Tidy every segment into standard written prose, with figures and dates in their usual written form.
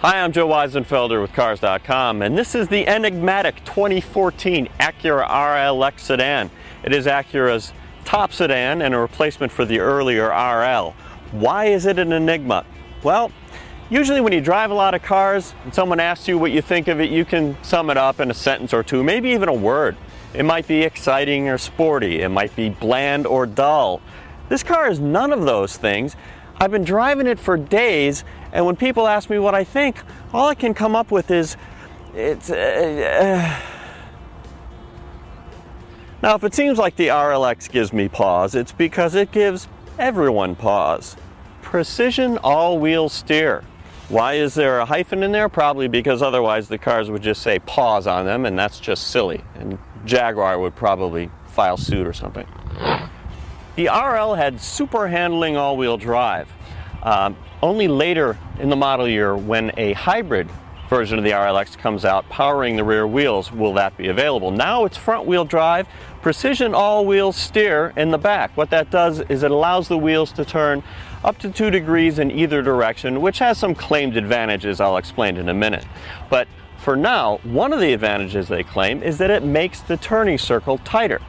Hi, I'm Joe Weisenfelder with Cars.com, and this is the enigmatic 2014 Acura RLX sedan. It is Acura's top sedan and a replacement for the earlier RL. Why is it an enigma? Well, usually when you drive a lot of cars and someone asks you what you think of it, you can sum it up in a sentence or two, maybe even a word. It might be exciting or sporty. It might be bland or dull. This car is none of those things. I've been driving it for days, and when people ask me what I think, all I can come up with is, Now, if it seems like the RLX gives me pause, it's because it gives everyone pause. Precision all-wheel steer. Why is there a hyphen in there? Probably because otherwise the cars would just say pause on them, and that's just silly. And Jaguar would probably file suit or something. The RL had super handling all-wheel drive. Only later in the model year, when a hybrid version of the RLX comes out powering the rear wheels, will that be available. Now it's front-wheel drive, precision all-wheel steer in the back. What that does is it allows the wheels to turn up to 2 degrees in either direction, which has some claimed advantages I'll explain in a minute. But for now, one of the advantages they claim is that it makes the turning circle tighter.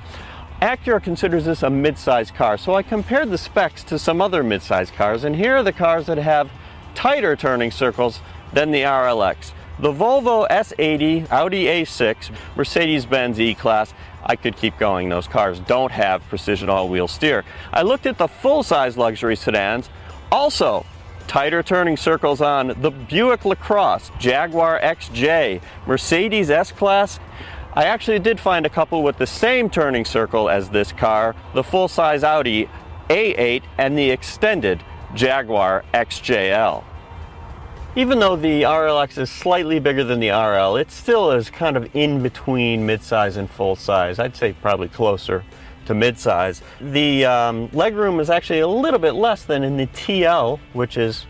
Acura considers this a mid-size car, so I compared the specs to some other mid-size cars, and here are the cars that have tighter turning circles than the RLX. The Volvo S80, Audi A6, Mercedes-Benz E-Class, I could keep going. Those cars don't have precision all-wheel steer. I looked at the full-size luxury sedans, also tighter turning circles on the Buick LaCrosse, Jaguar XJ, Mercedes S-Class. I actually did find a couple with the same turning circle as this car, the full-size Audi A8 and the extended Jaguar XJL. Even though the RLX is slightly bigger than the RL, it still is kind of in between midsize and full-size. I'd say probably closer to midsize. The legroom is actually a little bit less than in the TL, which is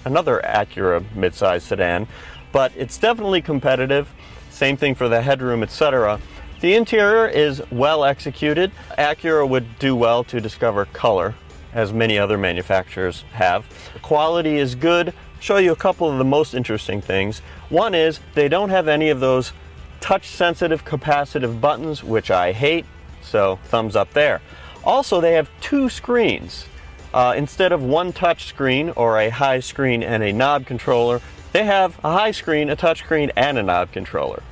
another Acura midsize sedan, but it's definitely competitive. Same thing for the headroom, etc. The interior is well executed. Acura would do well to discover color, as many other manufacturers have. The quality is good. Show you a couple of the most interesting things. One is they don't have any of those touch-sensitive capacitive buttons, which I hate, so thumbs up there. Also, they have 2 screens. Instead of one touch screen or a high screen and a knob controller, they have a high screen, a touch screen, and a knob controller.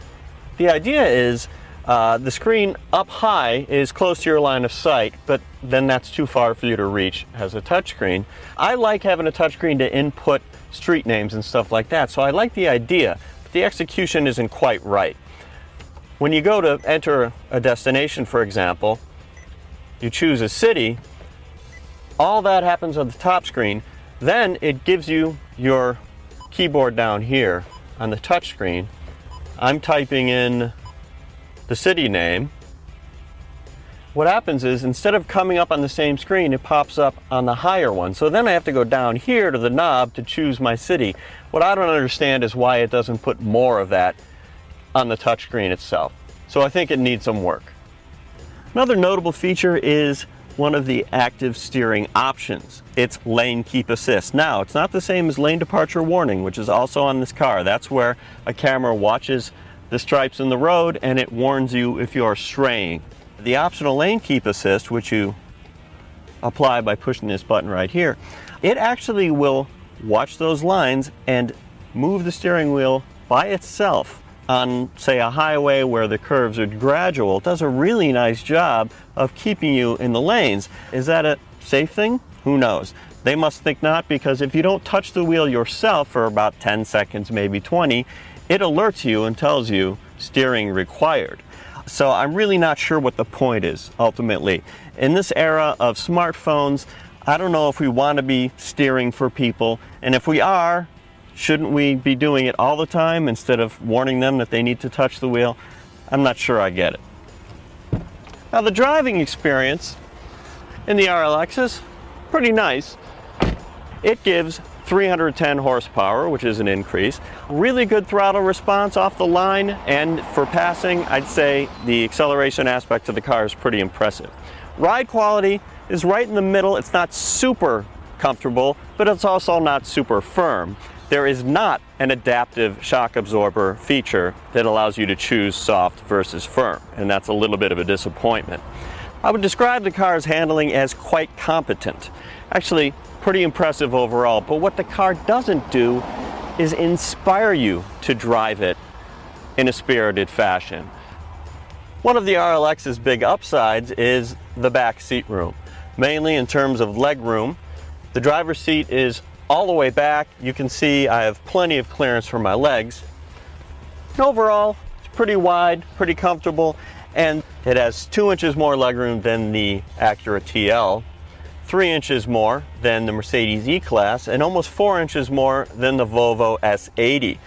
The idea is the screen up high is close to your line of sight, but then that's too far for you to reach as a touch screen. I like having a touch screen to input street names and stuff like that, so I like the idea, but the execution isn't quite right. When you go to enter a destination, for example, you choose a city, all that happens on the top screen, then it gives you your keyboard down here on the touch screen. I'm typing in the city name. What happens is instead of coming up on the same screen, it pops up on the higher one. So then I have to go down here to the knob to choose my city. What I don't understand is why it doesn't put more of that on the touch screen itself. So I think it needs some work. Another notable feature is one of the active steering options. It's lane keep assist. Now, it's not the same as lane departure warning, which is also on this car. That's where a camera watches the stripes in the road and it warns you if you're straying. The optional lane keep assist, which you apply by pushing this button right here, it actually will watch those lines and move the steering wheel by itself on, say, a highway where the curves are gradual. It does a really nice job of keeping you in the lanes. Is that a safe thing? Who knows? They must think not, because if you don't touch the wheel yourself for about 10 seconds, maybe 20, it alerts you and tells you steering required. So I'm really not sure what the point is, ultimately. In this era of smartphones, I don't know if we want to be steering for people, and if we are, shouldn't we be doing it all the time instead of warning them that they need to touch the wheel? I'm not sure I get it. Now, the driving experience in the RLX is pretty nice. It gives 310 horsepower, which is an increase. Really good throttle response off the line, and for passing, I'd say the acceleration aspect of the car is pretty impressive. Ride quality is right in the middle. It's not super comfortable, but it's also not super firm. there is not an adaptive shock absorber feature that allows you to choose soft versus firm, and that's a little bit of a disappointment. I would describe the car's handling as quite competent. Actually, pretty impressive overall, but what the car doesn't do is inspire you to drive it in a spirited fashion. One of the RLX's big upsides is the back seat room, mainly in terms of leg room. The driver's seat is all the way back. You can see I have plenty of clearance for my legs. And overall, it's pretty wide, pretty comfortable, and it has 2 inches more legroom than the Acura TL, 3 inches more than the Mercedes E-Class, and almost 4 inches more than the Volvo S80.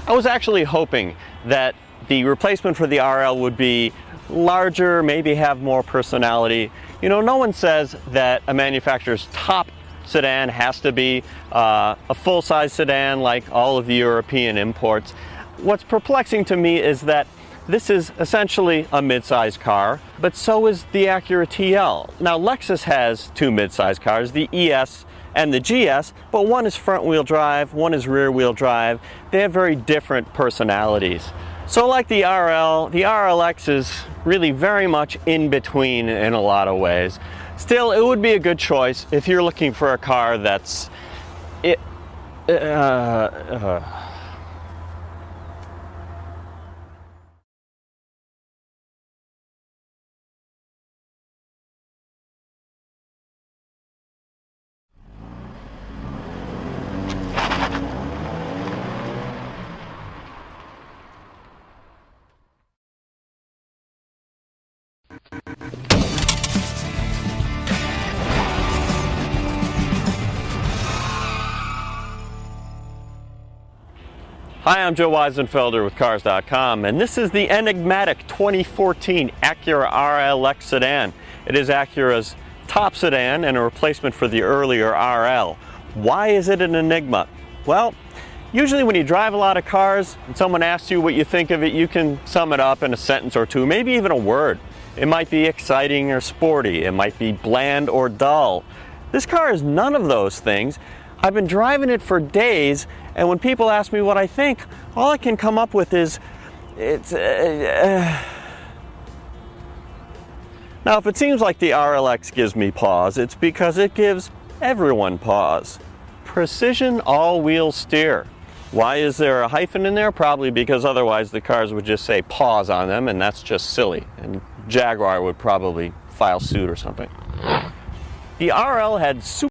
I was actually hoping that the replacement for the RL would be larger, maybe have more personality. You know, no one says that a manufacturer's top sedan has to be a full-size sedan like all of the European imports. What's perplexing to me is that this is essentially a mid-size car, but so is the Acura TL. Now, Lexus has 2 mid-size cars, the ES and the GS, but one is front-wheel drive, one is rear-wheel drive. They have very different personalities. So like the RL, the RLX is really very much in between in a lot of ways. Still, it would be a good choice if you're looking for a car that's Hi, I'm Joe Weisenfelder with Cars.com, and this is the enigmatic 2014 Acura RLX sedan. It is Acura's top sedan and a replacement for the earlier RL. Why is it an enigma? Well, usually when you drive a lot of cars and someone asks you what you think of it, you can sum it up in a sentence or two, maybe even a word. It might be exciting or sporty. It might be bland or dull. This car is none of those things. I've been driving it for days, and when people ask me what I think, all I can come up with is, Now, if it seems like the RLX gives me pause, it's because it gives everyone pause. Precision all-wheel steer. Why is there a hyphen in there? Probably because otherwise the cars would just say pause on them, and that's just silly. And Jaguar would probably file suit or something. The RL had super